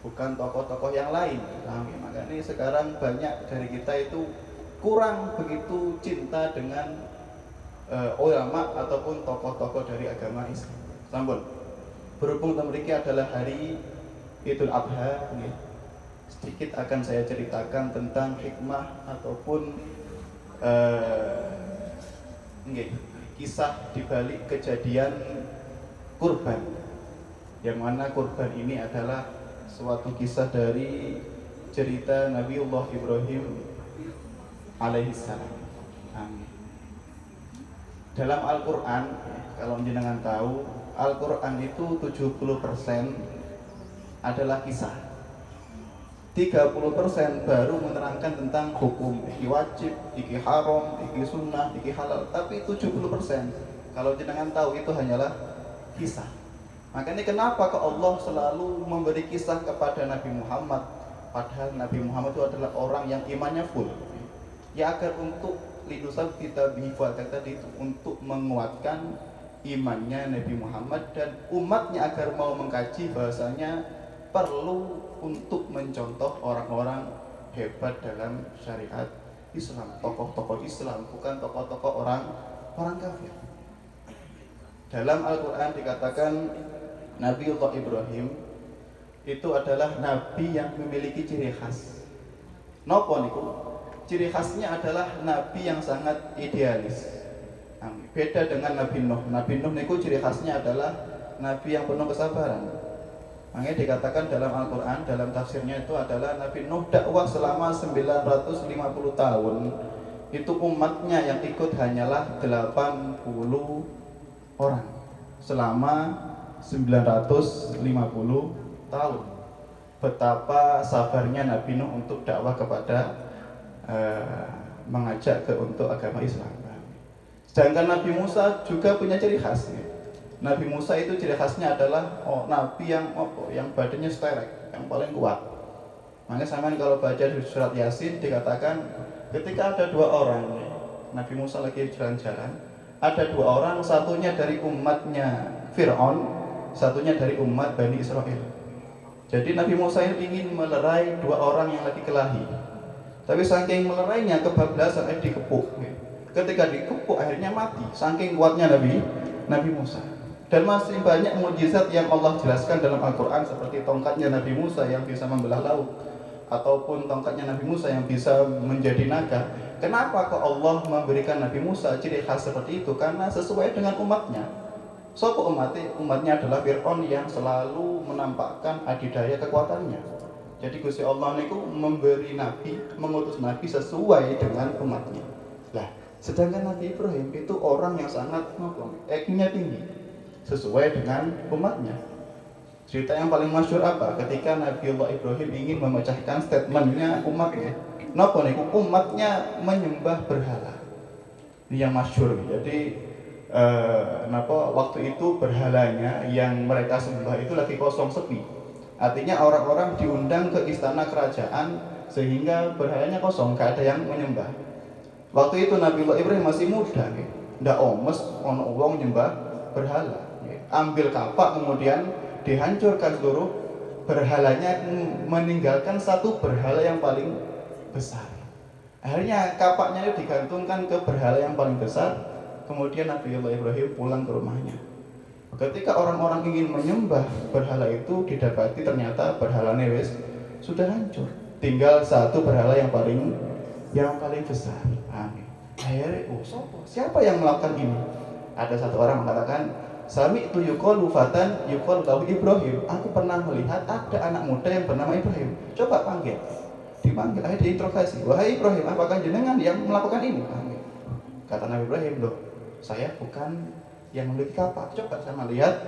bukan tokoh-tokoh yang lain. Nah, makanya sekarang banyak dari kita itu kurang begitu cinta dengan ulama ataupun tokoh-tokoh dari agama Islam. Sampun. Berhubung memiliki adalah hari Idul Adha, sedikit akan saya ceritakan tentang hikmah ataupun kisah dibalik kejadian kurban, yang mana kurban ini adalah suatu kisah dari cerita Nabiullah Ibrahim alaihissalam. Dalam Al-Quran, kalau jenengan tahu, Al-Quran itu 70% adalah kisah, 30% baru menerangkan tentang hukum, iki wajib, iki haram, iki sunnah, iki halal. Tapi 70% kalau jenengan tahu itu hanyalah kisah. Makanya kenapa kok Allah selalu memberi kisah kepada Nabi Muhammad, padahal Nabi Muhammad itu adalah orang yang imannya full. Ya agar untuk lidusab kita bihifal tadi itu untuk menguatkan imannya Nabi Muhammad dan umatnya agar mau mengkaji bahasanya perlu untuk mencontoh orang-orang hebat dalam syariat Islam, tokoh-tokoh Islam, bukan tokoh-tokoh orang kafir. Dalam Al-Quran dikatakan Nabiullah Ibrahim itu adalah nabi yang memiliki ciri khas. Nopo niku? Ciri khasnya adalah nabi yang sangat idealis. Beda dengan Nabi Nuh. Nabi Nuh niku ciri khasnya adalah nabi yang penuh kesabaran. Makanya dikatakan dalam Al-Quran, dalam tafsirnya itu adalah Nabi Nuh dakwah selama 950 tahun. Itu umatnya yang ikut hanyalah 80 orang selama 950 tahun. Betapa sabarnya Nabi Nuh untuk dakwah kepada mengajak untuk agama Islam. Sedangkan Nabi Musa juga punya ciri khas. Nabi Musa itu ciri khasnya adalah nabi yang badannya sterek, yang paling kuat. Makanya sampean kalau baca di surat Yasin dikatakan ketika ada dua orang, Nabi Musa lagi jalan-jalan, ada dua orang, satunya dari umatnya Fir'aun, satunya dari umat Bani Israel. Jadi Nabi Musa ingin melerai dua orang yang lagi kelahi. Tapi saking melerainya kebablasan dikepuk. Ketika dikepuk akhirnya mati. Saking kuatnya Nabi Musa. Dan masih banyak mukjizat yang Allah jelaskan dalam Al-Quran, seperti tongkatnya Nabi Musa yang bisa membelah laut, ataupun tongkatnya Nabi Musa yang bisa menjadi naga. Kenapa kok Allah memberikan Nabi Musa ciri khas seperti itu? Karena sesuai dengan umatnya. Sopo umatnya adalah Fir'aun yang selalu menampakkan adidaya kekuatannya. Jadi Gusti Allah niku memberi nabi, mengutus nabi sesuai dengan umatnya. Lah, sedangkan Nabi Ibrahim itu orang yang sangat EQ-nya tinggi, sesuai dengan umatnya. Cerita yang paling masyhur apa? Ketika Nabiullah Ibrahim ingin memecahkan statementnya umatnya. Napa niku? Umatnya menyembah berhala. Ini yang masyhur. Jadi waktu itu berhalanya yang mereka sembah itu lagi kosong sepi. Artinya orang-orang diundang ke istana kerajaan sehingga berhalanya kosong, gak ada yang menyembah. Waktu itu Nabiullah Ibrahim masih muda, ndak omes ono wong nyembah berhala. Ambil kapak kemudian dihancurkan seluruh berhalanya, meninggalkan satu berhala yang paling besar. Akhirnya kapaknya itu digantungkan ke berhala yang paling besar. Kemudian Nabiullah Ibrahim pulang ke rumahnya. Ketika orang-orang ingin menyembah berhala itu, didapati ternyata berhalanya sudah hancur. Tinggal satu berhala yang paling besar. Akhirnya, siapa yang melakukan ini? Ada satu orang mengatakan, Sami itu yuqalu fatan yuqalu lahu Ibrahim. Aku pernah melihat ada anak muda yang bernama Ibrahim. Coba panggil. Dipanggil, akhirnya diinterogasi. Wahai Ibrahim, apakah jenengan yang melakukan ini? Kata Nabi Ibrahim, loh, saya bukan yang memiliki kapak. Coba saya lihat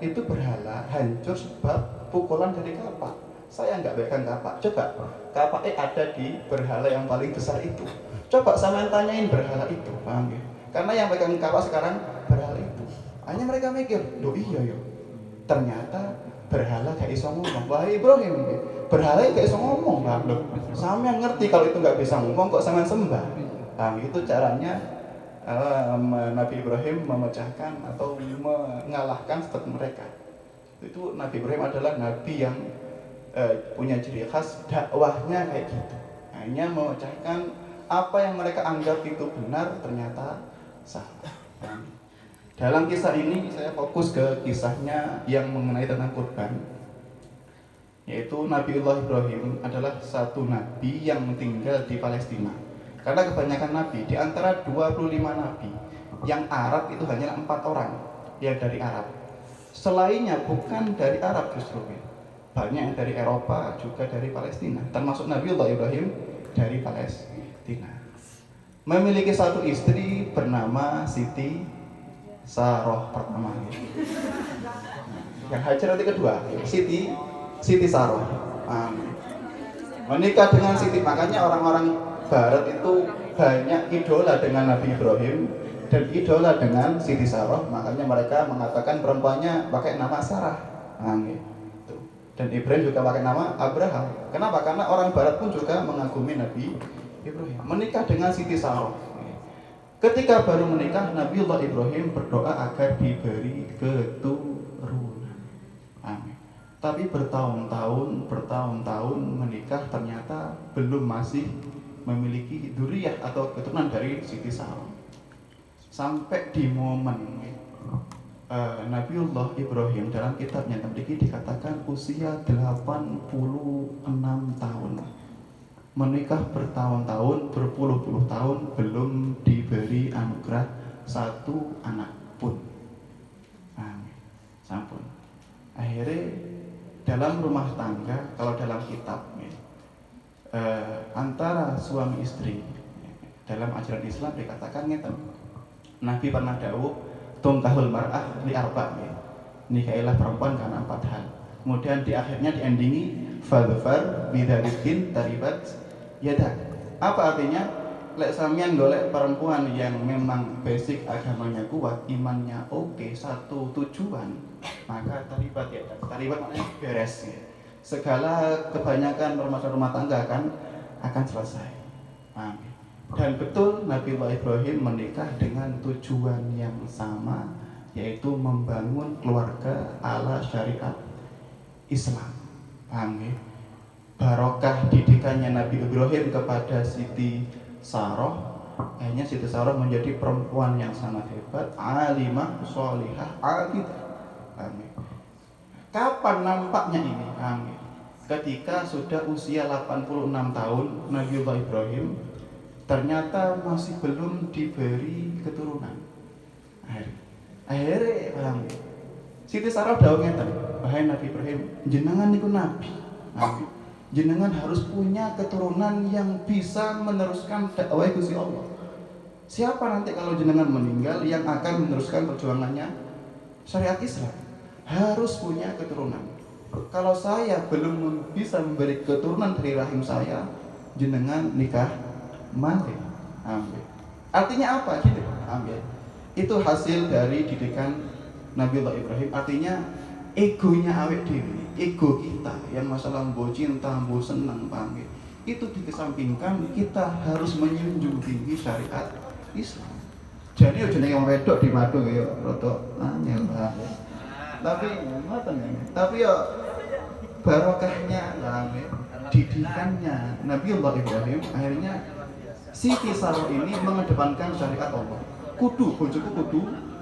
itu berhala hancur sebab pukulan dari kapak. Saya nggak pegang kapak. Coba kapaknya ada di berhala yang paling besar itu. Coba saya tanyain berhala itu, paham ya? Karena yang pegang kapak sekarang berhala itu. Hanya mereka mikir, loh iya ya. Ternyata berhala gak iso ngomong. Wahai Ibrahim, berhala gak iso ngomong, lah loh. Sampean ngerti kalau itu nggak bisa ngomong kok sampean sembah. Nah, itu caranya Nabi Ibrahim memecahkan atau mengalahkan statement mereka. Itu Nabi Ibrahim adalah nabi yang punya ciri khas dakwahnya kayak gitu. Hanya memecahkan apa yang mereka anggap itu benar ternyata salah. Dalam kisah ini saya fokus ke kisahnya yang mengenai tentang kurban, yaitu Nabiullah Ibrahim adalah satu nabi yang tinggal di Palestina. Karena kebanyakan nabi, di antara 25 nabi, yang Arab itu hanya 4 orang yang dari Arab. Selainnya bukan dari Arab justru, banyak yang dari Eropa, juga dari Palestina. Termasuk Nabiullah Ibrahim dari Palestina. Memiliki satu istri bernama Siti Saroh pertama. Yang Hajar nanti kedua, Siti Saroh. Menikah dengan Siti, makanya orang-orang Barat itu banyak idola dengan Nabi Ibrahim dan idola dengan Siti Saroh. Makanya mereka mengatakan perempuannya pakai nama Sarah. Gitu. Dan Ibrahim juga pakai nama Abraham. Kenapa? Karena orang Barat pun juga mengagumi Nabi Ibrahim. Menikah dengan Siti Saroh. Ketika baru menikah, Nabiullah Ibrahim berdoa agar diberi keturunan. Amin. Tapi bertahun-tahun menikah ternyata belum masih memiliki dzurriyyah atau keturunan dari Siti Saroh. Sampai di momen Nabiullah Ibrahim dalam kitabnya memiliki dikatakan usia 86 tahun. Menikah bertahun-tahun, berpuluh-puluh tahun belum diberi anugerah satu anak pun. Amin. Sampun. Akhirnya dalam rumah tangga, kalau dalam kitab antara suami istri dalam ajaran Islam dikatakan ngeten. Nabi pernah dawuh tungkahul mar'ah li arba', nikailah perempuan karena 4 hal. Kemudian di akhirnya diendingi fadfar bidzalikin taribat yadak. Apa artinya? Lek sampean golek perempuan yang memang basic agamanya kuat, imannya oke, satu tujuan, maka taribat yadak. Taribat maknanya beres ya. Segala kebanyakan permasalahan rumah tangga akan selesai. Amin. Dan betul Nabiullah Ibrahim menikah dengan tujuan yang sama, yaitu membangun keluarga ala syariat Islam. Amin. Barokah didikannya Nabi Ibrahim kepada Siti Saroh, akhirnya Siti Saroh menjadi perempuan yang sangat hebat, alimah, sholihah, abidah. Amin. Kapan nampaknya ini? Amin. Ketika sudah usia 86 tahun, Nabiullah Ibrahim ternyata masih belum diberi keturunan. Akhirnya, amin. Siti Saroh dawuh ngeten, bahaya Nabi Ibrahim, jenengan niku nabi. Amin. Jenengan harus punya keturunan yang bisa meneruskan dakwah Gusti Allah. Siapa nanti kalau jenengan meninggal yang akan meneruskan perjuangannya syariat Islam? Harus punya keturunan. Kalau saya belum bisa memberi keturunan dari rahim saya, jenengan nikah mati. Amin. Artinya apa? Gitu. Amin. Itu hasil dari didikan Nabiullah Ibrahim. Artinya egonya awet dewi, ego kita yang masalah mbo cinta, mbo senang, paham ya? Itu dikesampingkan, kita harus menjunjung tinggi syariat Islam. Jadi ojo nek wong wedok di madu ya rada anyel, Pak. Tapi ngoten ya. Tapi ya barokahnya lah, didikannya Nabiullah Ibrahim, akhirnya Siti Saroh ini mengedepankan syariat Allah. Bojoku kudu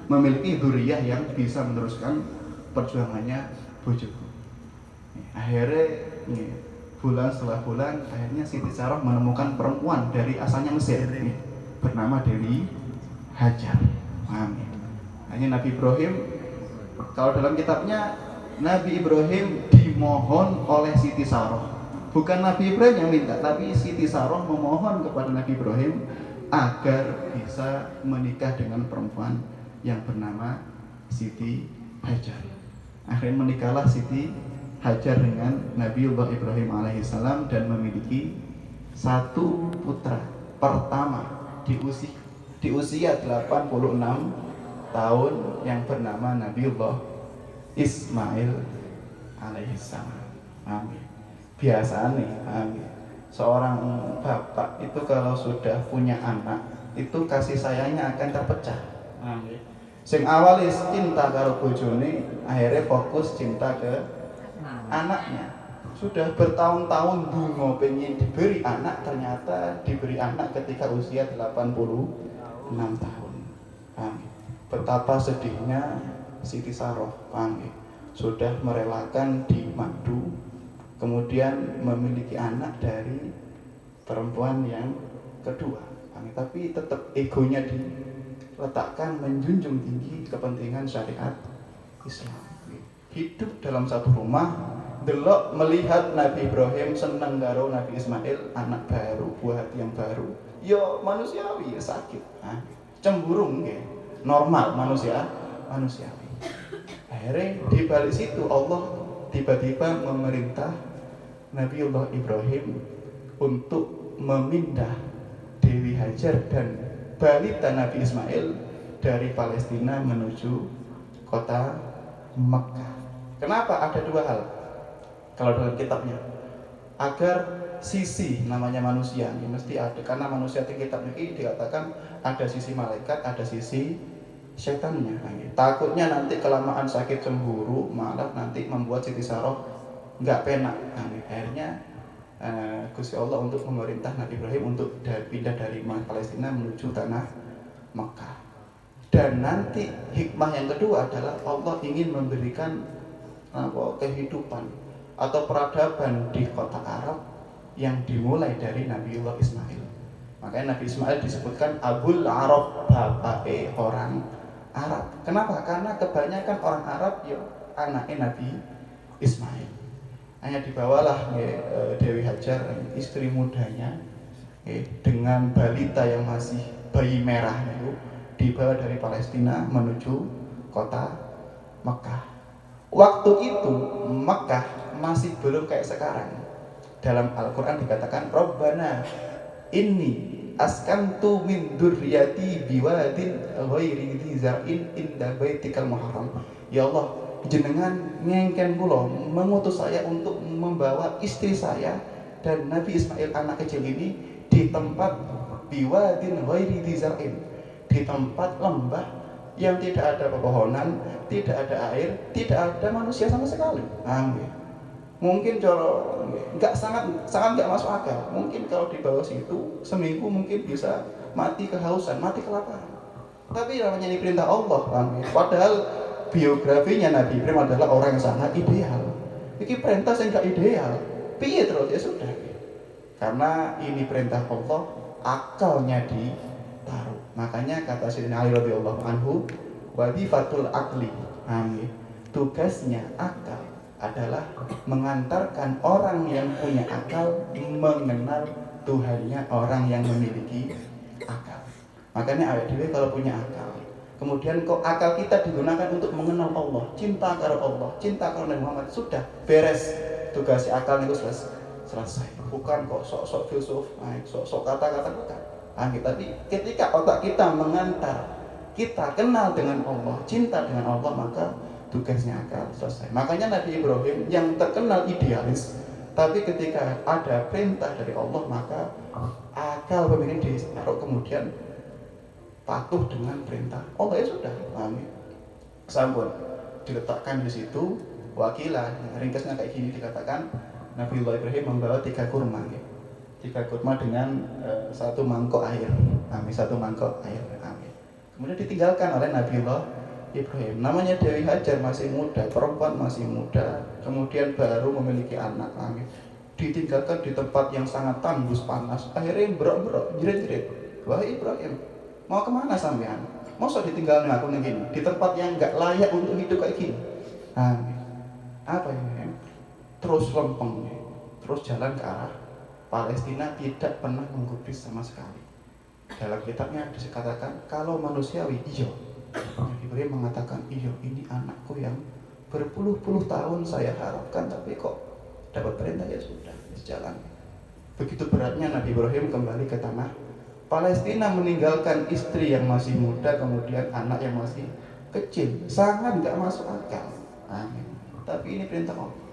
memiliki dzurriyyah yang bisa meneruskan perjuangannya bojoku. Akhirnya bulan setelah bulan, akhirnya Siti Saroh menemukan perempuan dari asalnya Mesir bernama Dewi Hajar. Amin. Hanya Nabi Ibrahim, kalau dalam kitabnya Nabi Ibrahim dimohon oleh Siti Saroh. Bukan Nabi Ibrahim yang minta, tapi Siti Saroh memohon kepada Nabi Ibrahim agar bisa menikah dengan perempuan yang bernama Siti Hajar. Akhirnya menikahlah Siti Hajar dengan Nabiullah Ibrahim alaihissalam dan memiliki satu putra pertama di usia 86 tahun yang bernama Nabiullah Ismail alaihissalam. Amin. Biasanya, amin. Seorang bapak itu kalau sudah punya anak, itu kasih sayangnya akan terpecah. Amin. Sing awalis cinta karo bojone, akhirnya fokus cinta ke anaknya. Sudah bertahun-tahun bunga pengen diberi anak, ternyata diberi anak ketika usia 86 tahun. Paham? Betapa sedihnya Siti Saroh, paham? Sudah merelakan di madu, kemudian memiliki anak dari perempuan yang kedua. Paham? Tapi tetap egonya diletakkan menjunjung tinggi kepentingan syariat Islam. Hidup dalam satu rumah, delok melihat Nabi Ibrahim seneng karo Nabi Ismail, anak baru, buah hati yang baru. Yo manusiawi, ya sakit. Cemburu nggih. Normal manusiawi. Akhirnya di balik situ Allah tiba-tiba memerintah Nabiullah Ibrahim untuk memindah Dewi Hajar dan balita Nabi Ismail dari Palestina menuju kota Mekah. Kenapa? Ada dua hal kalau dalam kitabnya, agar sisi namanya manusia ini mesti ada, karena manusia di kitab ini dikatakan ada sisi malaikat, ada sisi setannya. Takutnya nanti kelamaan sakit cemburu malah nanti membuat Siti Saroh nggak penak. Akhirnya Gusti Allah untuk memerintah Nabi Ibrahim untuk pindah dari Palestina menuju tanah Mekah. Dan nanti hikmah yang kedua adalah Allah ingin memberikan kehidupan atau peradaban di kota Arab yang dimulai dari Nabiullah Ismail. Makanya Nabi Ismail disebutkan Abul Arab, bapake orang Arab. Kenapa? Karena kebanyakan orang Arab ya anaknya Nabi Ismail. Hanya dibawalah Dewi Hajar, istri mudanya, dengan balita yang masih bayi merah itu, dibawa dari Palestina menuju kota Mekah. Waktu itu Mekah masih belum kayak sekarang. Dalam Al-Quran dikatakan Rabbana inni askantu min dzurriyyati biwadin ghairi dzi zar'in inda baitikal muharram. Ya Allah, jenengan ngengken kula, mengutus saya untuk membawa istri saya dan Nabi Ismail anak kecil ini di tempat biwadin ghairi dzi zar'in, di tempat lembah yang tidak ada pepohonan, tidak ada air, tidak ada manusia sama sekali. Mungkin kalau sangat nggak masuk akal. Mungkin kalau di bawah situ seminggu mungkin bisa mati kehausan, mati kelaparan. Tapi namanya ini perintah Allah. Padahal biografinya Nabi Ibrahim adalah orang yang sangat ideal. Ini perintah yang nggak ideal. Piye terus ya sudah. Karena ini perintah Allah, akalnya ditaruh. Makanya kata Sayyidina Ali radhiyallahu anhu, wadifatul akli, tugasnya akal adalah mengantarkan orang yang punya akal mengenal Tuhannya orang yang memiliki akal. Makanya awake dhewe kalau punya akal, kemudian kok akal kita digunakan untuk mengenal Allah, cinta karo Allah, cinta karo Nabi Muhammad, sudah beres tugas akal itu selesai. Bukan kok sok-sok filsuf, sok-sok kata-kata, bukan. Tapi ketika otak kita mengantar kita kenal dengan Allah, cinta dengan Allah, maka tugasnya akal selesai. Makanya Nabi Ibrahim yang terkenal idealis, tapi ketika ada perintah dari Allah maka akal pemilik ditaruh, kemudian patuh dengan perintah Allah, ya sudah. Amin. Sampun diletakkan di situ. Wakilah ringkasnya kayak gini, dikatakan Nabiullah Ibrahim membawa 3 kurma. 3 kurma dengan 1 mangkok air. Amin, 1 mangkok air. Amin. Kemudian ditinggalkan oleh Nabiullah Ibrahim. Namanya Dewi Hajar masih muda, perempuan masih muda, kemudian baru memiliki anak. Amin. Ditinggalkan di tempat yang sangat tandus panas. Akhirnya berok-berok, jerit-jerit. Wah Ibrahim, mau kemana sampean? Masa ditinggalin aku nih gini, di tempat yang nggak layak untuk hidup kayak gini? Amin. Apa ini? Terus lempeng, terus jalan ke arah Palestina, tidak pernah menggubris sama sekali. Dalam kitabnya dikatakan kalau manusiawi, iya. Nabi Ibrahim mengatakan, iya ini anakku yang berpuluh-puluh tahun saya harapkan, tapi kok dapat perintah, ya sudah jalan. Begitu beratnya Nabi Ibrahim kembali ke tanah Palestina, meninggalkan istri yang masih muda, kemudian anak yang masih kecil, sangat nggak masuk akal. Amin. Tapi ini perintah Allah.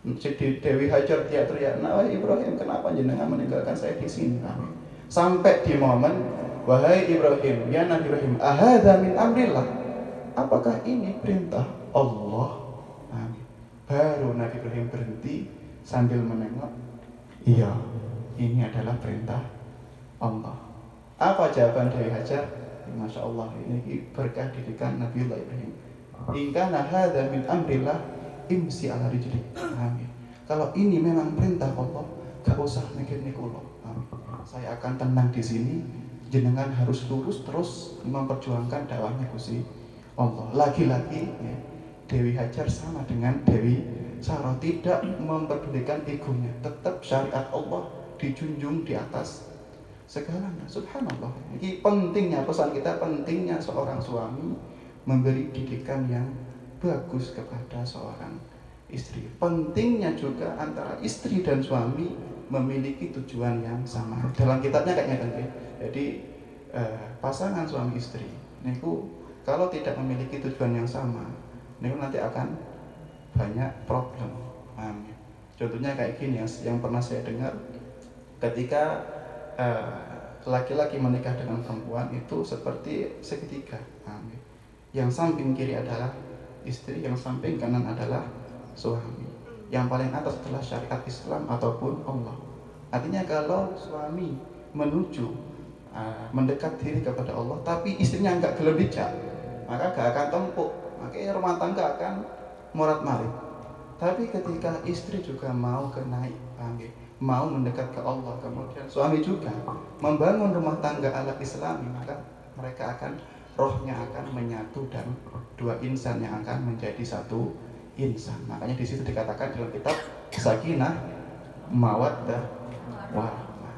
Dewi Hajar teriak-teriak, nah Ibrahim kenapa jenengan meninggalkan saya di sini? Amin. Sampai di momen, wahai Ibrahim, ya Nabi Ibrahim, ahadza min amrillah, apakah ini perintah Allah? Amin. Baru Nabi Ibrahim berhenti sambil menengok, iya, ini adalah perintah Allah. Apa jawaban Dewi Hajar? Masya Allah, ini berkah didikan Nabiullah Ibrahim. Hingga hadza min amrillah imsi ala rijlik. Amin. Kalau ini memang perintah Allah, gak usah mikir nikulo. Saya akan tenang di sini. Jenengan harus lurus terus memperjuangkan dakwahnya Gusti Allah. Lagi-lagi ya, Dewi Hajar sama dengan Dewi Sarah, tidak memperdulikan egonya. Tetap syariat Allah dijunjung di atas segalanya. Subhanallah. Ini pentingnya pesan kita, pentingnya seorang suami memberi didikan yang bagus kepada seorang istri. Pentingnya juga antara istri dan suami memiliki tujuan yang sama. Dalam kitabnya kayaknya kan, jadi pasangan suami istri niku kalau tidak memiliki tujuan yang sama, niku nanti akan banyak problem. Contohnya kayak gini yang pernah saya dengar, ketika laki-laki menikah dengan perempuan itu seperti segitiga. Yang samping kiri adalah istri, yang samping kanan adalah suami. Yang paling atas adalah syariat Islam ataupun Allah. Artinya kalau suami menuju mendekat diri kepada Allah, tapi istrinya enggak gelem dijak, maka gak akan tempuk, maka rumah tangga akan morat-marit. Tapi ketika istri juga mau naik, mau mendekat ke Allah, kemudian suami juga membangun rumah tangga ala Islami, maka mereka akan rohnya akan menyatu dan dua insan yang akan menjadi satu insan. Makanya di situ dikatakan dalam kitab sakinah mawaddah warahmah.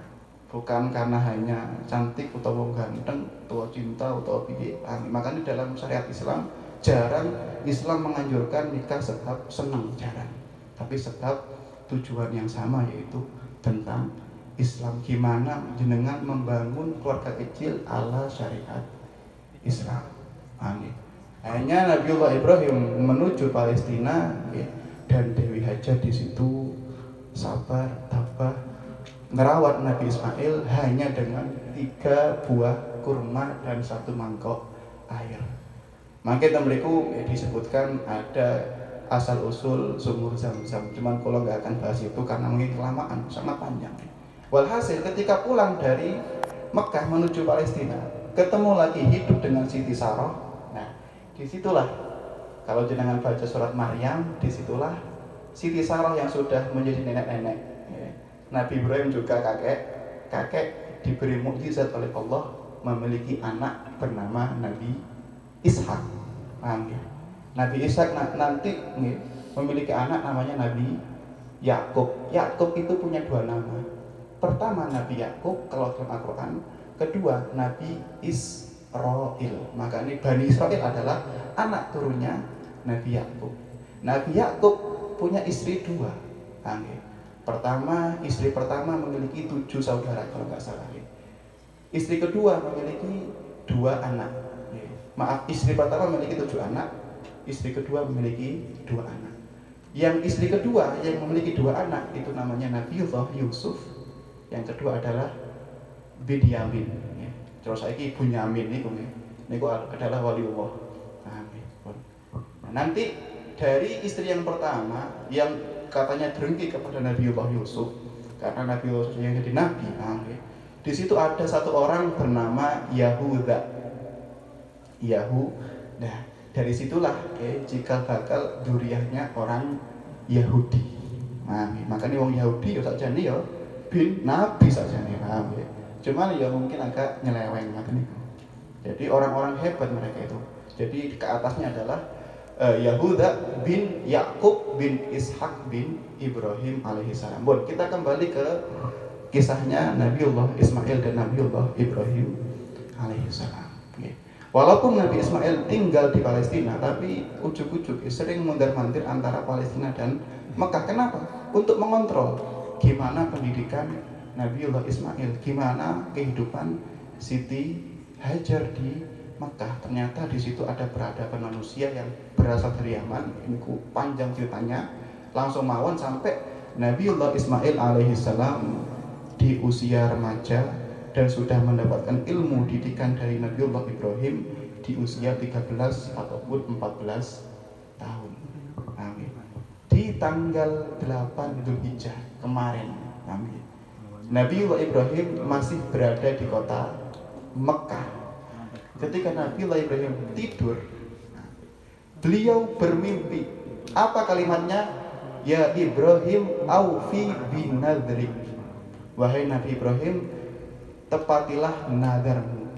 Bukan karena hanya cantik atau ganteng, atau cinta atau piye. Makanya dalam syariat Islam jarang Islam menganjurkan nikah sebab senang, jarang. Tapi sebab tujuan yang sama, yaitu tentang Islam. Gimana jenengan membangun keluarga kecil ala syariat Islam. Amin. Hanya Nabiullah Ibrahim menuju Palestina, ya, dan Dewi Hajar di situ sabar, tabah, merawat Nabi Ismail hanya dengan 3 buah kurma dan 1 mangkok air. Makanya mereka disebutkan ada asal usul sumur Zam-Zam. Cuman kalau nggak akan bahas itu karena mungkin kelamaan, sangat panjang. Walhasil ketika pulang dari Mekah menuju Palestina, ketemu lagi hidup dengan Siti Sarah. Nah, disitulah kalau jenengan baca surat Maryam, disitulah Siti Sarah yang sudah menjadi nenek-nenek. Nabi Ibrahim juga kakek diberi mukjizat oleh Allah memiliki anak bernama Nabi Ishak. Nabi Ishak nanti memiliki anak namanya Nabi Yakub. Yakub itu punya 2 nama. Pertama Nabi Yakub kalau dalam Al-Quran, kedua Nabi Israel. Maka ini Bani Israel adalah anak turunnya Nabi Yakub. Nabi Yakub punya istri 2. Pertama, istri pertama memiliki 7 saudara kalau nggak salah. Istri kedua memiliki 2 anak. Maaf, istri pertama memiliki 7 anak, istri kedua memiliki 2 anak. Yang istri kedua yang memiliki 2 anak itu namanya Nabiullah Yusuf. Yang kedua adalah Binyamin. Terus lagi Bunyamin ini adalah waliullah. Nah, nanti dari istri yang pertama yang katanya dengki kepada Nabiullah Yusuf, karena Nabiullah Yusuf yang jadi nabi, di situ ada satu orang bernama Yahuda. Nah, dari situlah jika bakal duriahnya orang Yahudi. Makanya orang Yahudi ya saja nih ya bin nabi saja nih. Cuman ya mungkin agak nyeleweng makanya. Jadi orang-orang hebat mereka itu. Jadi ke atasnya adalah Yahuda bin Yakub bin Ishak bin Ibrahim alaihissalam. Bon, kita kembali ke kisahnya Nabiullah Ismail dan Nabiullah Ibrahim alaihissalam. Walaupun Nabi Ismail tinggal di Palestina, tapi ujuk-ujuk sering mondar-mandir antara Palestina dan Mekah. Kenapa? Untuk mengontrol gimana pendidikan Nabiullah Ismail, gimana kehidupan Siti Hajar di Mekah. Ternyata di situ ada peradaban manusia yang berasal dari Yaman. Ini panjang ceritanya, langsung mawon sampai Nabiullah Ismail alaihissalam di usia remaja dan sudah mendapatkan ilmu didikan dari Nabiullah Ibrahim di usia 13 ataupun 14 tahun. Amin. Di di tanggal 8 Dzulhijjah kemarin. Amin. Nabiullah Ibrahim masih berada di kota Mekah. Ketika Nabiullah Ibrahim tidur, beliau bermimpi. Apa kalimatnya? Ya Ibrahim aufi bin nadrik. Wahai Nabi Ibrahim, tepatilah nadarmu.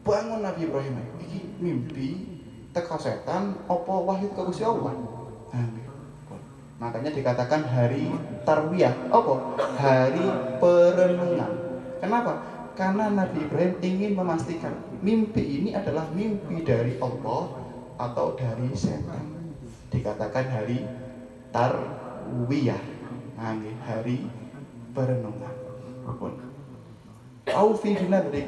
Bangun Nabi Ibrahim, ini mimpi teka setan apa wahyu ke Gusti Allah. Makanya dikatakan hari tarwiyah, apa? Hari perenungan. Kenapa? Karena Nabi Ibrahim ingin memastikan mimpi ini adalah mimpi dari Allah atau dari setan. Dikatakan hari tarwiyah, hari perenungan. Aufi binadrik,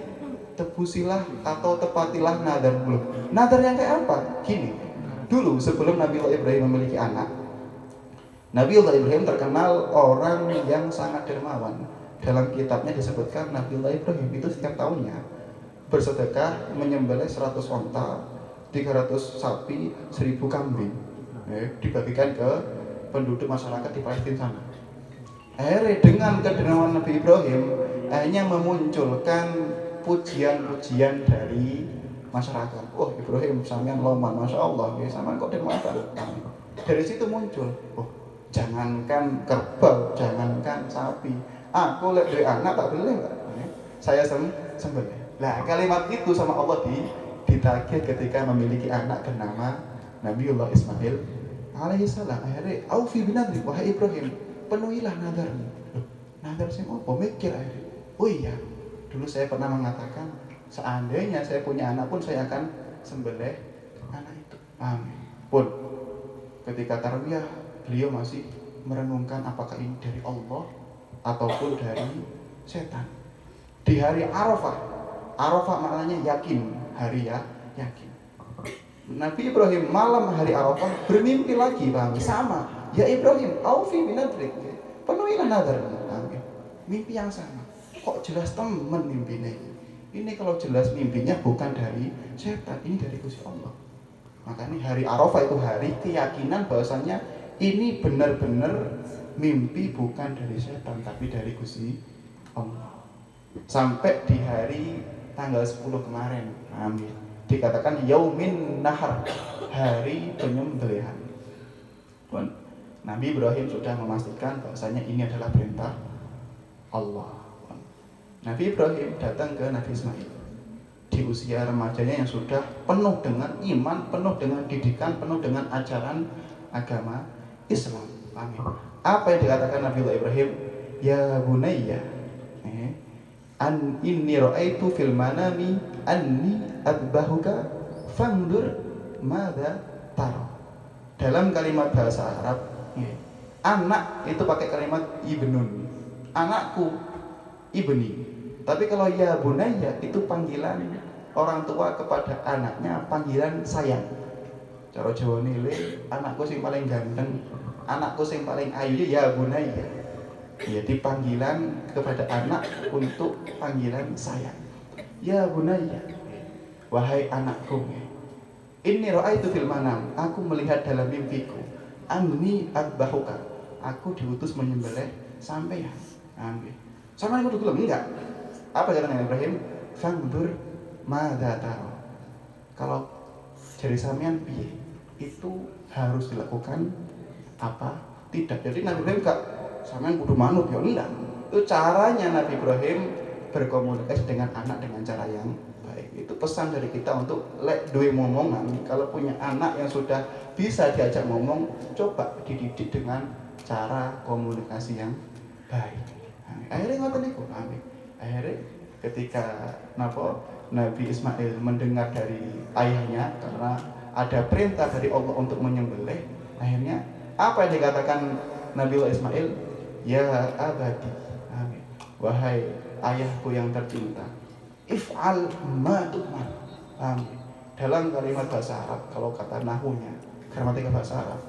tebusilah atau tepatilah nadar belum. Nadar yang kayak apa? Gini, dulu sebelum Nabiullah Ibrahim memiliki anak, Nabiullah Ibrahim terkenal orang yang sangat dermawan. Dalam kitabnya disebutkan Nabiullah Ibrahim itu setiap tahunnya bersedekah menyembelih 100 onta, 300 sapi, 1000 kambing, dibagikan ke penduduk masyarakat di Palestina sana. Akhirnya dengan kedermawanan Nabi Ibrahim hanya memunculkan pujian-pujian dari masyarakat. Oh, Ibrahim sampean loman, masya Allah, ya sampean kok dermawan. Dari situ muncul, oh, jangankan kerbau, jangankan sapi, aku lihat dari anak tak boleh nggak? Saya sembelih. Nah, kalimat itu sama Allah ditagih ketika memiliki anak bernama Nabiullah Ismail alaihissalam. Akhirnya, aufi binadri, wahai Ibrahim, penuhilah nadarmu. Nadar sing apa? Mikir akhirnya. Oh iya, dulu saya pernah mengatakan seandainya saya punya anak pun saya akan sembelih anak itu. Amin. Pun ketika tarbiyah beliau masih merenungkan apakah ini dari Allah ataupun dari setan. Di hari Arafah, Arafah maknanya yakin, hari ya yakin. Nabi Ibrahim malam hari Arafah bermimpi lagi, bang, sama. Ya Ibrahim, aufi binadrik, penuhilah nadarmu. Mimpi yang sama. Kok jelas temen mimpinya ini? Kalau jelas mimpinya bukan dari setan, ini dari Gusti Allah. Makanya hari Arafah itu hari keyakinan bahwasanya ini benar-benar mimpi bukan dari setan tapi dari Gusti Allah. Sampai di hari tanggal 10 kemarin, amin, dikatakan yaumin nahar, hari penyembelihan. Nabi Ibrahim sudah memastikan bahwasanya ini adalah perintah Allah. Nabi Ibrahim datang ke Nabi Ismail di usia remajanya yang sudah penuh dengan iman, penuh dengan didikan, penuh dengan ajaran agama Islam. Amin. Apa yang dikatakan Nabi Ibrahim? Ya bunayya, an inni ra'aitu fil manami anni adbahuka fandur madza tara. Dalam kalimat bahasa Arab, anak itu pakai kalimat ibnun, anakku, ibni. Tapi kalau ya bunayya itu panggilan orang tua kepada anaknya, panggilan sayang. Cara Jawa nile, anakku sing paling ganteng, anakku sing paling ayu, ya bunayya. Jadi panggilan kepada anak untuk panggilan sayang. Ya bunayya, wahai anakku, inni ra'aitu fil manam, aku melihat dalam mimpiku, anni adbahuka, aku diutus menyembelih sampeyan. Amin. Sama yang kudu gelem enggak? Apa kata Nabi Ibrahim? Fandur madza tara. Kalau jari sampean piye? Itu harus dilakukan apa? Tidak. Jadi Nabi Ibrahim enggak sampean kudu manut ya enggak. Itu caranya Nabi Ibrahim berkomunikasi dengan anak dengan cara yang baik. Itu pesan dari kita untuk lek duwe momongan. Kalau punya anak yang sudah bisa diajak ngomong, coba dididik dengan cara komunikasi yang baik. Akhirnya ngoten niku, amin. Akhirnya ketika Nabi Ismail mendengar dari ayahnya karena ada perintah dari Allah untuk menyembelih, akhirnya apa yang dikatakan Nabi Ismail? Ya abadi, amin, wahai ayahku yang tercinta, if'al ma tu'mar, amin. Dalam kalimat bahasa Arab, kalau kata nahunya, gramatika bahasa Arab,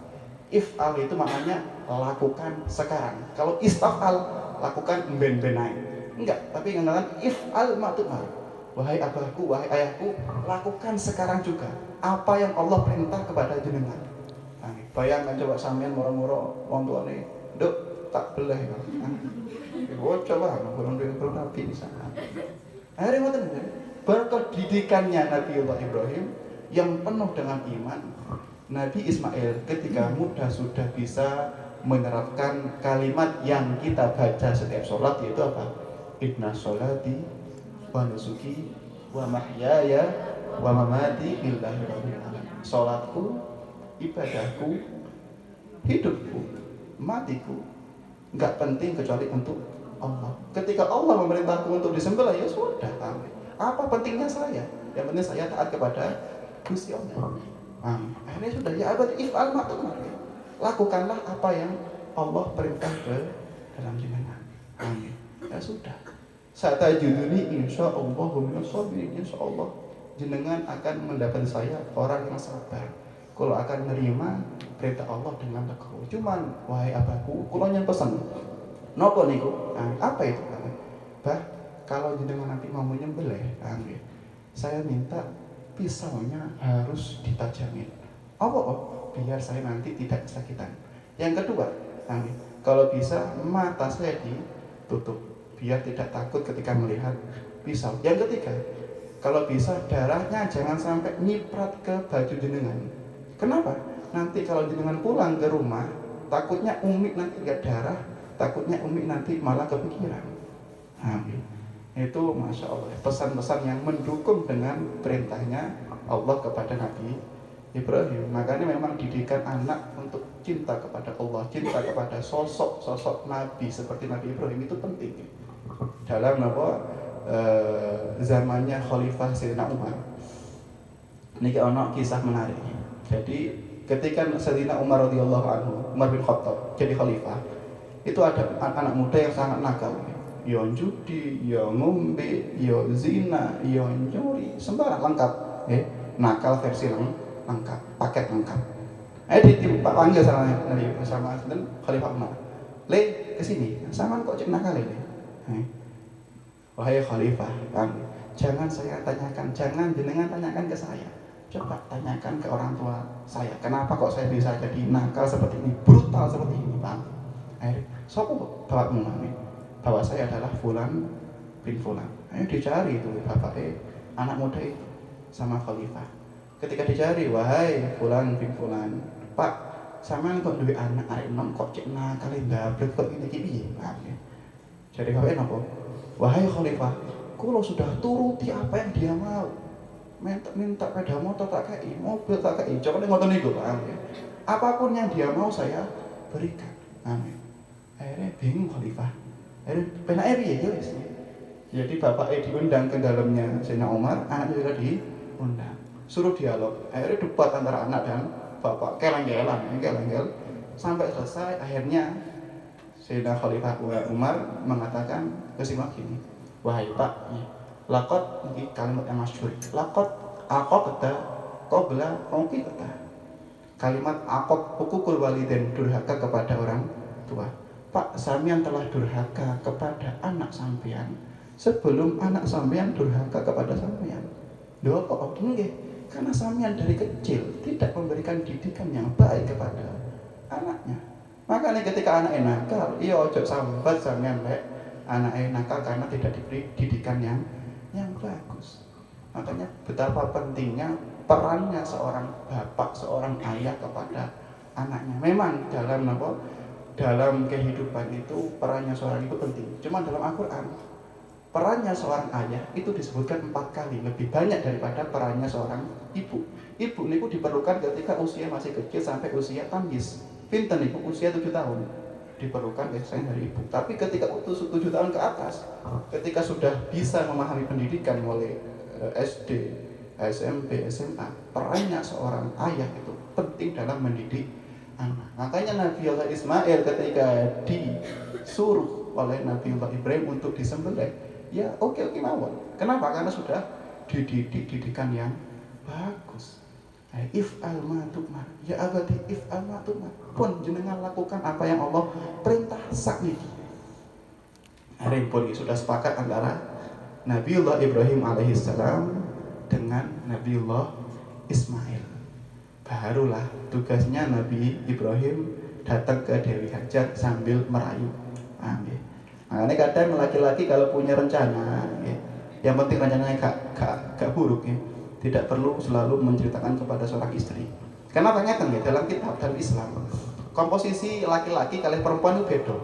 if'al itu maknanya lakukan sekarang. Kalau istaf'al, lakukan ben-benain. Enggak, tapi mengatakan if'al ma tu'mar, wahai abahku, wahai ayahku, lakukan sekarang juga apa yang Allah perintah kepada jenengan. Amin. Bayangkan coba sampean moro-moro wong tuane, "Nduk, tak belah ya." Bocah lah, kurang rapi di sana. Akhirnya ngoten ya. Berkat didikannya Nabiullah Ibrahim yang penuh dengan iman, Nabi Ismail ketika muda sudah bisa menerapkan kalimat yang kita baca setiap sholat, yaitu apa? Inna sholati wa nusuki wa mahyaya wa mamati lillahi rabbil alamin. Sholatku, ibadahku, hidupku, matiku nggak penting kecuali untuk Allah. Ketika Allah memerintahku untuk disembelih, ya sudah. Apa pentingnya saya? Yang penting saya taat kepada Gusti Allah. Akhirnya sudah, ya abad if'al ma tu'mar. Lakukanlah apa yang Allah perintah ke dalam jenengan. Amin. Ya sudah. Satajuduni insyaallah minas sabirin. Insyaallah jenengan akan mendapat saya orang yang sabar. Kalau akan menerima perintah Allah dengan legowo. Cuman wahai abahku, kula nyen pesen. Napa niku? Apa itu? Bah, kalau jenengan nanti mau menyembelih, saya minta pisaunya harus ditajamin. Apa? Biar saya nanti tidak kesakitan. Yang kedua, kalau bisa mata saya ditutup biar tidak takut ketika melihat pisau. Yang ketiga, kalau bisa darahnya jangan sampai nyiprat ke baju jenengan. Kenapa? Nanti kalau jenengan pulang ke rumah, takutnya Umi nanti lihat darah, takutnya Umi nanti malah kepikiran. Itu Masya Allah, pesan-pesan yang mendukung dengan perintahnya Allah kepada Nabi Ibrahim. Makanya memang didikan anak untuk cinta kepada Allah, cinta kepada sosok Nabi seperti Nabi Ibrahim itu penting. Dalam zamannya Khalifah Sayyidina Umar, ini ada kisah menarik. Jadi ketika Sayyidina Umar radhiyallahu anhu, Umar bin Khattab jadi khalifah, itu ada anak muda yang sangat nakal. Ya judi, ya ngombe, ya zina, ya nyuri, sembarang lengkap. Nakal versi lengkap, paket lengkap. Dipanggil sama Khalifah Umar. Le, kesini, sama kok cek nakal le. Wahai Khalifah, jangan saya tanyakan, jangan jenengan tanyakan ke saya. Coba tanyakan ke orang tua saya, kenapa kok saya bisa jadi nakal seperti ini, brutal seperti ini, Bang? Sopo bapakmu mami? Bahwa saya adalah Fulan bin Fulan. Ayo dicari itu bapaknya anak muda itu sama Khalifah. Ketika dicari, wahai Fulan bin Fulan, Pak, sampean kok duwe anak arek enom kok cek nakal ndablek kok ini piye? Jadi bapaknya napa? Wahai Khalifah, kula sudah turuti apa yang dia mau. Minta sepeda motor tak kei, mobil tak kei, coba ngoten niku, paham ya. Apapun yang dia mau saya berikan. Amin. Akhirnya bingung Khalifah. Akhirnya penake piye ya wis. Jadi bapaknya diundang ke dalamnya Sayyidina Umar, anaknya juga diundang. Suruh dialog. Akhirnya debat antara anak dan bapak, keleng-keleng sampai selesai. Akhirnya Sayyidina Khalifah Umar mengatakan kesimpulan gini, wahai Pak, laqad, ini kalimat yang masyhur. Laqad aqaqta qabla uqita. Kalimat aqaq hukukul walidain, durhaka kepada orang tua. Pak, sampean telah durhaka kepada anak sampean sebelum anak sampean durhaka kepada sampean. Lho kok nggih? Karena sampean dari kecil tidak memberikan didikan yang baik kepada anaknya. Makanya ketika anaknya nakal, iya ojo sambat sampean lek anaknya nakal karena tidak diberi didikan yang bagus. Makanya betapa pentingnya perannya seorang bapak, seorang ayah kepada anaknya. Memang dalam kehidupan itu perannya seorang ibu penting. Cuma dalam Al-Quran perannya seorang ayah itu disebutkan 4 kali lebih banyak daripada perannya seorang ibu. Ibu niku diperlukan ketika usia masih kecil sampai usia tamyiz. Pinten niku usia 7 tahun diperlukan biasanya dari ibu. Tapi ketika 7 tahun ke atas, ketika sudah bisa memahami pendidikan mulai SD, SMP, SMA, perannya seorang ayah itu penting dalam mendidik anak. Makanya Nabiullah Ismail ketika disuruh oleh Nabiullah Ibrahim untuk disembelih, ya oke mawon. Kenapa? Karena sudah dididik didikan yang bagus. If'al ma tu'mar, ya abadi if'al ma tu'mar. Pun jenengan lakukan apa yang Allah perintah sakniki. Hari pun sudah sepakat antara Nabiullah Ibrahim alaihissalam dengan Nabiullah Ismail. Barulah tugasnya Nabi Ibrahim datang ke Dewi Hajar sambil merayu. Makanya kadang laki-laki kalau punya rencana, yang penting rencananya gak buruk, tidak perlu selalu menceritakan kepada seorang istri. Karena banyak kan dalam kitab dalam Islam, komposisi laki-laki kali perempuan itu beda.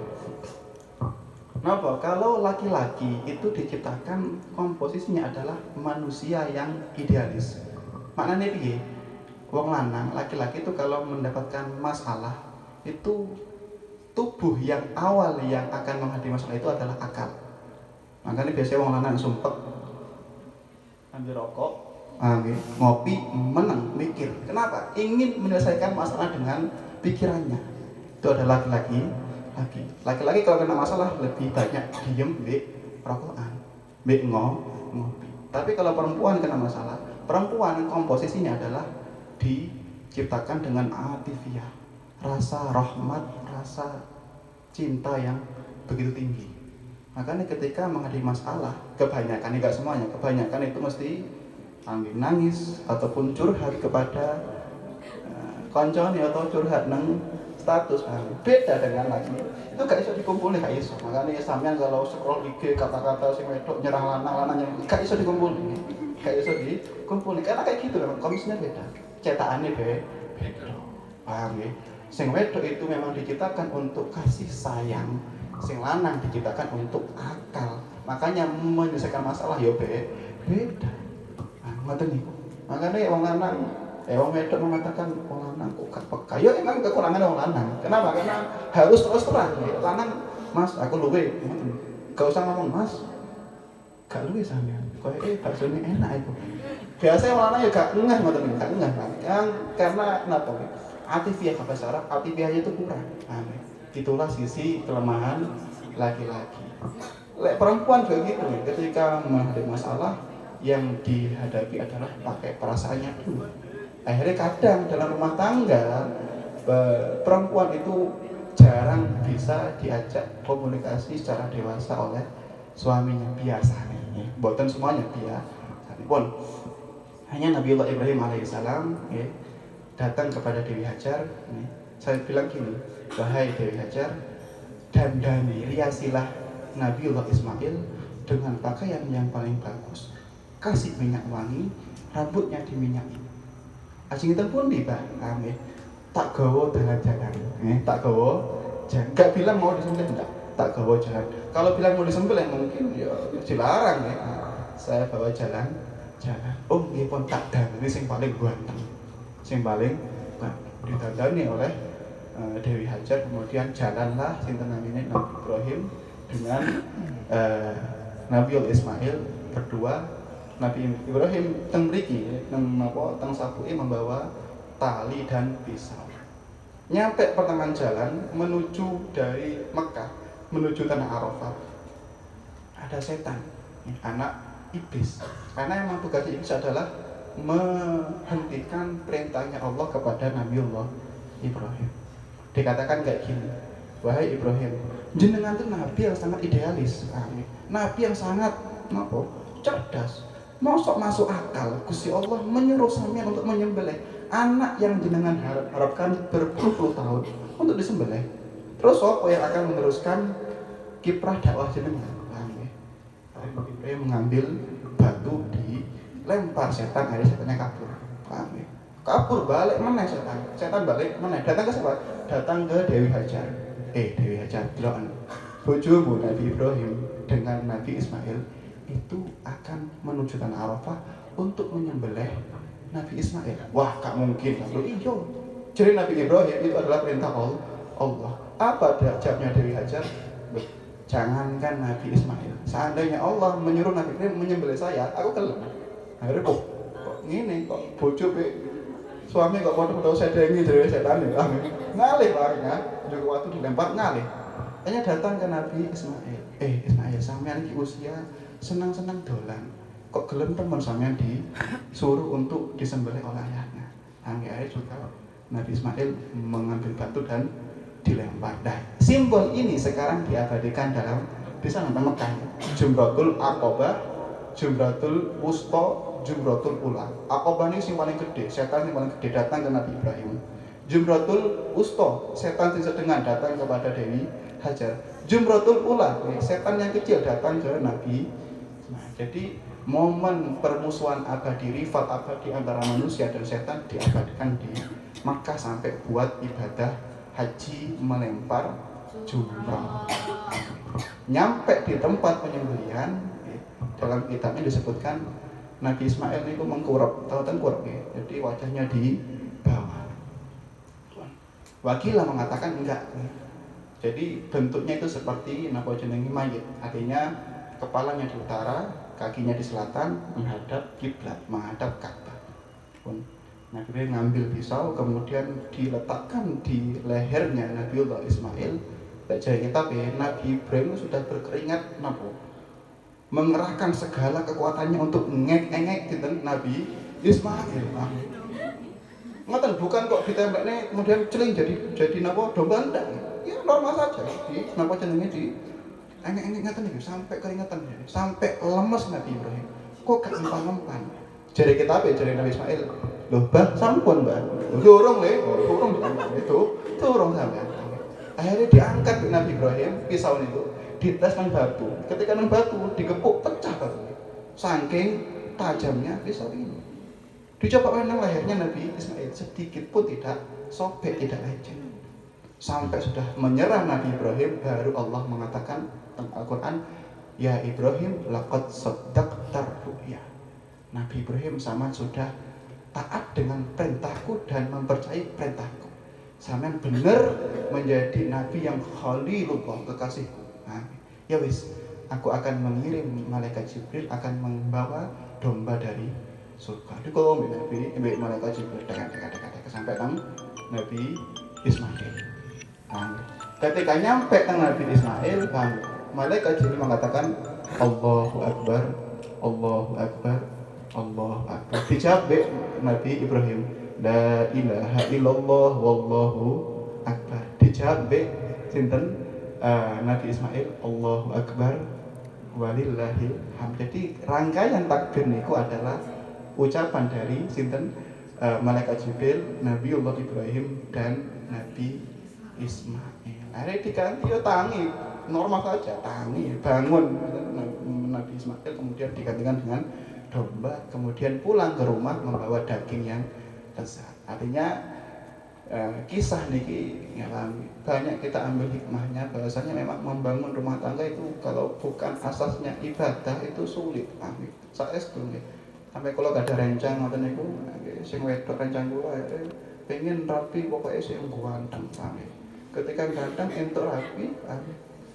Kenapa? Kalau laki-laki itu diciptakan komposisinya adalah manusia yang idealis. Maknanya piye? Wong lanang, laki-laki itu kalau mendapatkan masalah itu tubuh yang awal yang akan menghadapi masalah itu adalah akal. Makanya biasanya wong lanang sumpek ambil rokok, ngopi, menang, mikir. Kenapa? Ingin menyelesaikan masalah dengan pikirannya. Itu adalah laki-laki. Laki-laki kalau kena masalah lebih banyak diem, rokokan, ngopi. Tapi kalau perempuan kena masalah, perempuan komposisinya adalah diciptakan dengan atifiyah, rasa rahmat, rasa cinta yang begitu tinggi. Makanya ketika menghadapi masalah, kebanyakan, enggak semuanya, kebanyakan itu mesti nangis ataupun curhat kepada koncone atau curhat nang status. Beda dengan lagi itu gak iso dikumpulin, gak iso. Makanya sampean kalau scroll IG kata-kata sing wedok nyerang lanang yang gak iso dikumpulin, gak iso dikumpulin karena kayak gitu memang komisinya beda, cetakannya beda. Paham ya? Sing wedok itu memang diciptakan untuk kasih sayang, sing lanang diciptakan untuk akal. Makanya menyelesaikan masalah ya beda. Ngoten niku. Makanya wong lanang wong wedok mengatakan wong lanang kok gak peka. Ya emang kekurangan wong lanang. Kenapa? Karena harus terus terang. Lanang, Mas, aku luwe. Gak usah ngomong, Mas. Gak luwe sampean. Koyoke baksone enak itu. Biasanya wong lanang ya gak ngeh ngoten niku, gak ngeh. Karena kenapa? Atifiyah bahasa Arab, atifiyahnya itu kurang. Itulah sisi kelemahan laki-laki. Perempuan juga gitu, ketika menghadapi masalah yang dihadapi adalah pakai perasaannya dulu. Akhirnya kadang dalam rumah tangga perempuan itu jarang bisa diajak komunikasi secara dewasa oleh suaminya biasanya. Bukan semuanya biasa. Pun hanya Nabiullah Ibrahim alaihissalam datang kepada Dewi Hajar. Saya bilang gini, wahai Dewi Hajar, dandani, riasilah Nabiullah Ismail dengan pakaian yang paling bagus. Kasih minyak wangi, rambutnya diminyaki. Ajeng itu pun tiba, tak gawa jalan-jalan, tak gawa jalan. Gak bilang mau disembelih, enggak, tak gawa jalan. Kalau bilang mau disembelih mungkin ya dilarang ya. Saya bawa jalan. Oh, nggih pun tak dandani sing paling ganteng. Sing paling ditandani oleh Dewi Hajar. Kemudian jalanlah sinten namine Nabi Ibrahim dengan Nabiul Ismail berdua. Nabi Ibrahim teng mriki teng sapuke membawa tali dan pisau. Nyampe pertengahan jalan menuju dari Mekah menuju tanah Arafah. Ada setan, anak iblis. Karena memang tugas iblis adalah menghentikan perintahnya Allah kepada Nabiullah Ibrahim. Dikatakan kayak gini, wahai Ibrahim, jenengan itu nabi yang sangat idealis, nabi yang sangat cerdas. Masuk akal Gusti Allah menyuruh sampean untuk menyembelih anak yang jenengan harapkan berpuluh-puluh tahun untuk disembelih. Terus apa yang akan meneruskan kiprah dakwah jenengan? Ibrahim mengambil batu dilempar setan, akhirnya setannya kabur. Kabur balik mana setan balik mana? Datang ke siapa? Datang ke Dewi Hajar. Dewi Hajar, deloken bojomu Nabi Ibrahim dengan Nabi Ismail itu akan menuju tanah Arafah untuk menyembelih Nabi Ismail. Wah, gak mungkin. Iya. Jadi Nabi Ibrahim itu adalah perintah Allah. Apa jawabnya Dewi Hajar? Jangankan Nabi Ismail, seandainya Allah menyuruh Nabi Ibrahim menyembelih saya, aku kelem. Akhirnya kok ngene kok bojo suami kok foto-foto sedengi dari setan ya. Ngalih larinya, juga waktu dilempar ngalih. Hanya datang ke Nabi Ismail. Ismail, sampean iki usia senang-senang dolan. Kok gelem temen sampean disuruh untuk disembelih oleh ayahnya. Akhirnya juga Nabi Ismail mengambil batu dan dilempar. Nah, simbol ini sekarang diabadikan dalam bisa nonton Mekah. Jumratul Aqabah Jumratul Wusta, Jumratul Ula. Aqabah ini sing paling gede, setan yang paling gede datang ke Nabi Ibrahim. Jumratul Wusta, setan yang sedang datang kepada Dewi Hajar. Jumratul Ula, setan yang kecil datang ke Nabi. Nah, jadi momen permusuhan abadi, rival abadi antara manusia dan setan diabadikan di Makkah sampai buat ibadah haji melempar jumrah. Nyampe di tempat penyembelihan, dalam kitabnya disebutkan Nabi Ismail itu mengkurap, tahu kurap ya. Jadi wajahnya di bawah. Wakilah mengatakan enggak. Jadi bentuknya itu seperti napa jenenge mayit. Artinya kepalanya di utara, kakinya di selatan, menghadap kiblat, menghadap Ka'bah. Nabi Ibrahim ngambil pisau, kemudian diletakkan di lehernya Nabiullah Ismail. Baca kitab ya, Nabi Ibrahim sudah berkeringat napa? Mengerahkan segala kekuatannya untuk ngek-ngek gitu Nabi Ismail. Ngoten bukan kok ditembaknya kemudian celing jadi napa domba ndang. Ya normal saja di napa jenenge di engek-engek ngaten iki sampai keringetan sampai lemes Nabi Ibrahim. Kok gak empan-empan. Jare kita apa jare Nabi Ismail. Lho bah sampun Mbak. Durung le, durung itu durung sampean. Akhirnya diangkat Nabi Ibrahim pisau itu dites nang batu. Ketika nang batu digepuk pecah batu. Saking tajamnya pisau ini. Dicoba nang lehernya Nabi Ismail sedikit pun tidak sobek, tidak lecet. Sampai sudah menyerah Nabi Ibrahim baru Allah mengatakan dalam Al-Qur'an, "Ya Ibrahim laqad saddaqtar ru'ya." Nabi Ibrahim sama sudah taat dengan perintahku dan mempercayai perintahku. Sampean benar menjadi nabi yang khalilullah, kekasihku. Nah, ya wis, aku akan mengirim malaikat Jibril akan membawa domba dari surga. Itu kalau Nabi malaikat Jibril dekat sampai nang Nabi Ismail. Nah, ketika nyampe nang Nabi Ismail, malaikat Jibril mengatakan Allahu Akbar, Allahu Akbar, Allahu Akbar. Dijawab Nabi Ibrahim, La ilaha illallah wallahu akbar. Dijawab sinten Nabi Ismail, Allahu Akbar walillahil hamd. Jadi rangkaian takbir niku adalah ucapan dari sinten malaikat Jibril, Nabiullah Ibrahim dan Nabi Ismail. Akhirnya diganti ya tangi, normal saja tangi, bangun Nabi Ismail, kemudian digantikan dengan domba, kemudian pulang ke rumah membawa daging yang lezat. Artinya kisah niki ngalami banyak kita ambil hikmahnya bahwasanya memang membangun rumah tangga itu kalau bukan asasnya ibadah itu sulit. Saestu nggih. Sampai kalau gak ada rencang ngoten niku sing wedok rencang kula pengen rapi pokoknya sing ganteng nggih. Ketika ganteng entuk rapi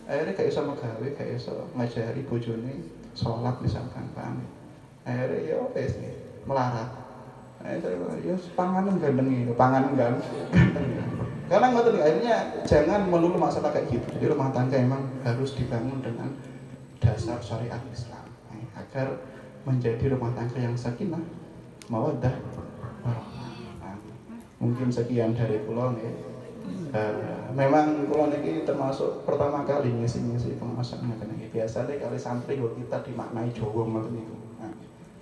akhirnya gak iso megawe, gak iso ngajari bojone sholat misalkan paham. Akhirnya ya wis melarat. Ya panganan ganteng itu, panganan ganteng. Karena ngoten akhirnya jangan melulu masalah kayak gitu. Jadi rumah tangga memang harus dibangun dengan dasar syariat Islam agar menjadi rumah tangga yang sakinah, mawaddah, warahmah. Mungkin sekian dari kula nggih. Memang kula niki termasuk pertama kali ngisi pengawasan ngoten iki. Biasane kali santri kok kita dimaknai Jawa ngoten niku.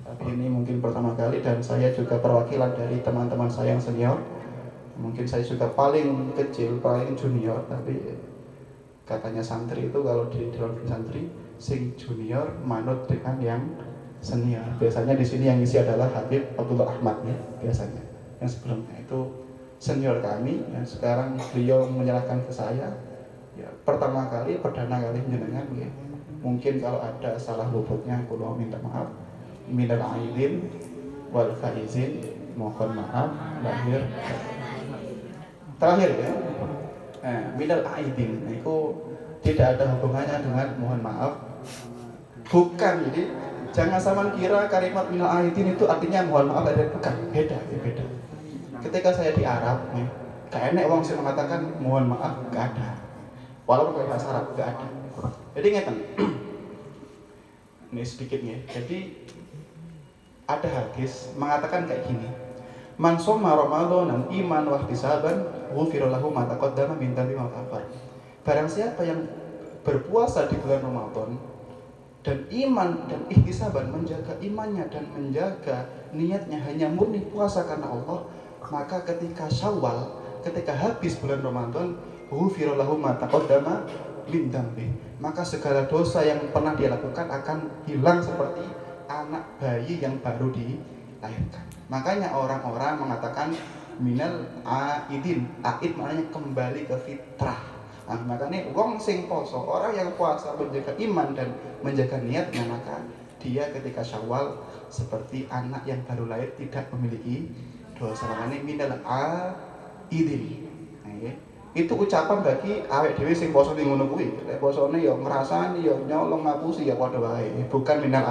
Tapi ini mungkin pertama kali dan saya juga perwakilan dari teman-teman saya yang senior. Mungkin saya juga paling kecil, paling junior, tapi katanya santri itu kalau di dalam santri sing junior manut dengan yang senior. Biasanya di sini yang isi adalah Habib Abdullah Ahmad ya, biasanya. Yang sebelumnya itu senior kami dan sekarang beliau menyerahkan ke saya. Ya, pertama kali, perdana kali menjenengan ya. Mungkin kalau ada salah luputnya aku minta maaf. Minal aidin wal faizin, mohon maaf lahir terakhir ya. Minal aidin itu tidak ada hubungannya dengan mohon maaf, bukan. Jadi jangan sama kira kalimat minal aidin itu artinya mohon maaf, ada bukan, beda. Ketika saya di Arab gak enak orang sih mengatakan mohon maaf, gak ada, walaupun pakai bahasa Arab gak ada. Jadi ngeten ini sedikitnya. Jadi ada hadis mengatakan kayak gini, man shoma ramadanan iman wa ihtisaban ghufira lahu ma taqaddama min dhanbi wa ta'akhkhar. Barang siapa yang berpuasa di bulan Ramadan Dan iman dan ihtisaban, menjaga imannya dan menjaga niatnya hanya murni puasa karena Allah, maka ketika Syawal, ketika habis bulan Ramadan, ghufira lahu ma taqaddama min dzambi, maka segala dosa yang pernah dia lakukan akan hilang seperti anak bayi yang baru dilahirkan. Makanya orang-orang mengatakan minal aidin, aid maknanya kembali ke fitrah. Nah, makanya wong sing poso, orang yang puasa menjaga iman dan menjaga niatnya, maka dia ketika Syawal seperti anak yang baru lahir, tidak memiliki dosa. Makanya minal aidin. Nah, itu ucapan bagi awake dhewe sing poso ning ngono kuwi. Lek posone ya ngrasani ya nyolong ngapusi ya padha wae. Bukan minal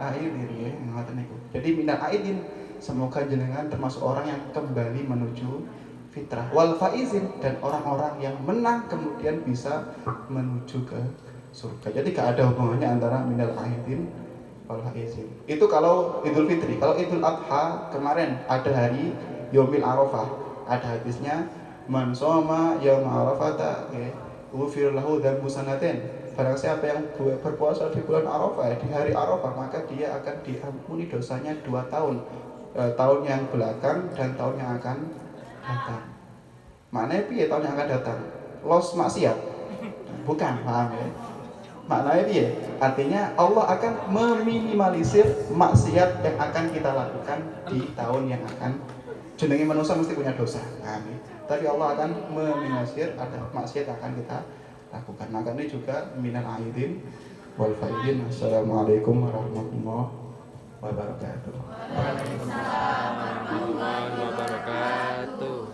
aidin ya, ngoten niku. Jadi minal aidin, semoga jenengan termasuk orang yang kembali menuju fitrah, wal faizin, dan orang-orang yang menang kemudian bisa menuju ke surga. Jadi gak ada hubungannya antara minal aidin wal faizin. Itu kalau Idul Fitri. Kalau Idul Adha kemarin ada hari Yaumil Arafah, ada hadisnya man shoma yaum arafata ghufir lahu dzambu sanatin. Barang siapa yang berpuasa di bulan Arafah, di hari Arafah, maka dia akan diampuni dosanya 2 tahun, tahun yang belakang dan tahun yang akan datang. Maknanya piye tahun yang akan datang? Los maksiat? Bukan, paham ya? Maknanya piye? Artinya Allah akan meminimalisir maksiat yang akan kita lakukan di tahun yang akan. Jenenge manusia mesti punya dosa, paham ya? Tapi Allah akan meminimalisir ada maksiat yang akan kita lakukan. Makanya juga minal aidin wal faidin. Assalamualaikum warahmatullahi wabarakatuh. Waalaikumsalam warahmatullahi wabarakatuh.